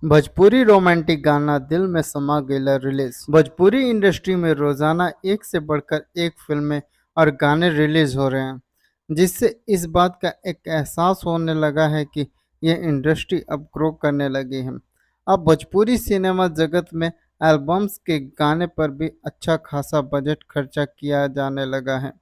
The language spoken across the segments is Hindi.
भोजपुरी रोमांटिक गाना दिल में समा गइला रिलीज। भोजपुरी इंडस्ट्री में रोजाना एक से बढ़कर एक फिल्में और गाने रिलीज हो रहे हैं, जिससे इस बात का एक एहसास होने लगा है कि ये इंडस्ट्री अब ग्रो करने लगी है। अब भोजपुरी सिनेमा जगत में एल्बम्स के गाने पर भी अच्छा खासा बजट खर्चा किया जाने लगा है,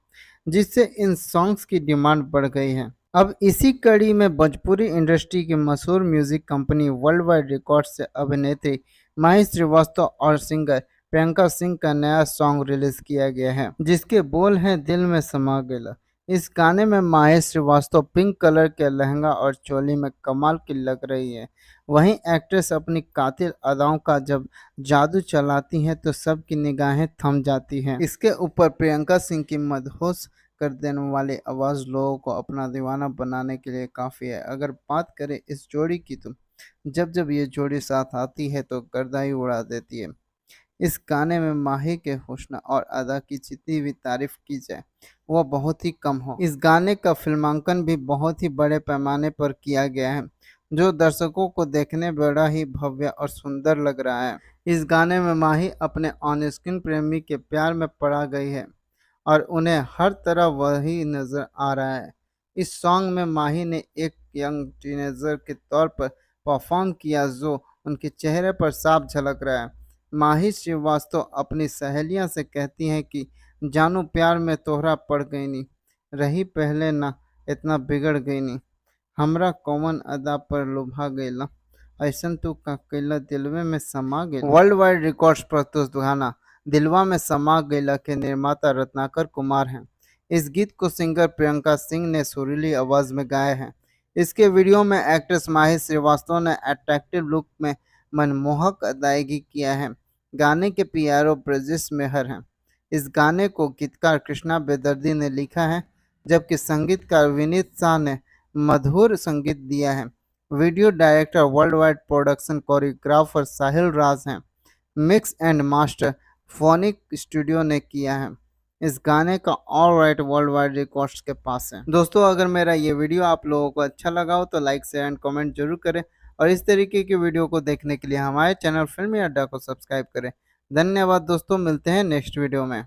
जिससे इन सॉन्ग्स की डिमांड बढ़ गई है। अब इसी कड़ी में भोजपुरी इंडस्ट्री की मशहूर music company world wide records से अभिनेत्री माही श्रीवास्तव और सिंगर प्रियंका सिंह का नया सॉन्ग रिलीज किया गया है, जिसके बोल हैं दिल में समा गया। इस गाने में माही श्रीवास्तव पिंक कलर के लहंगा और चोली में कमाल की लग रही है। वहीं एक्ट्रेस अपनी कातिल अदाओं का जब जादू चलाती हैं तो सबकी निगाहें थम जाती हैं। इसके ऊपर प्रियंका सिंह की मदहोश कर देने वाली आवाज़ लोगों को अपना दीवाना बनाने के लिए काफ़ी है। अगर बात करें इस जोड़ी की तो जब जब ये जोड़ी साथ आती है तो गर्दा ही उड़ा देती है। इस गाने में माही के हुस्न और अदा की जितनी भी तारीफ की जाए वह बहुत ही कम हो। इस गाने का फिल्मांकन भी बहुत ही बड़े पैमाने पर किया गया है, जो दर्शकों को देखने बड़ा ही भव्य और सुंदर लग रहा है। इस गाने में माही अपने ऑन स्क्रीन प्रेमी के प्यार में पड़ा गई है और उन्हें हर तरह वही नज़र आ रहा है। इस सॉन्ग में माही ने एक यंग टीनेजर के तौर पर परफॉर्म किया, जो उनके चेहरे पर साफ झलक रहा है। माही श्रीवास्तव अपनी सहेलियां से कहती हैं कि जानू प्यार में तोहरा पड़ गई नी, रही पहले ना इतना बिगड़ गई नी, हमरा कौन अदा पर लुभा गईला, ऐसन तू का कैला दिलवे में समा गई। वर्ल्ड वाइड रिकॉर्ड्स प्रस्तुत गाना दिलवा में समा गईला के निर्माता रत्नाकर कुमार हैं। इस गीत को सिंगर प्रियंका सिंह ने सुरीली आवाज में गाया है। इसके वीडियो में एक्ट्रेस माही श्रीवास्तव ने अट्रैक्टिव लुक में मनमोहक अदायगी किया है। गाने के पियारो ब्रजेश मेहर हैं। इस गाने को गीतकार कृष्णा बेदर्दी ने लिखा है, जबकि संगीतकार विनीत शाह ने मधुर संगीत दिया है। Video director world wide production choreographer Sahil Raj हैं। Mix and master phonic studio ने किया है। इस गाने का all right world wide records के पास है। दोस्तों, अगर मेरा ये वीडियो आप लोगों को अच्छा लगा हो तो लाइक शेयर एंड कमेंट जरूर करें और इस तरीके की वीडियो को देखने के लिए हमारे चैनल फिल्मी अड्डा को सब्सक्राइब करें। धन्यवाद दोस्तों, मिलते हैं नेक्स्ट वीडियो में।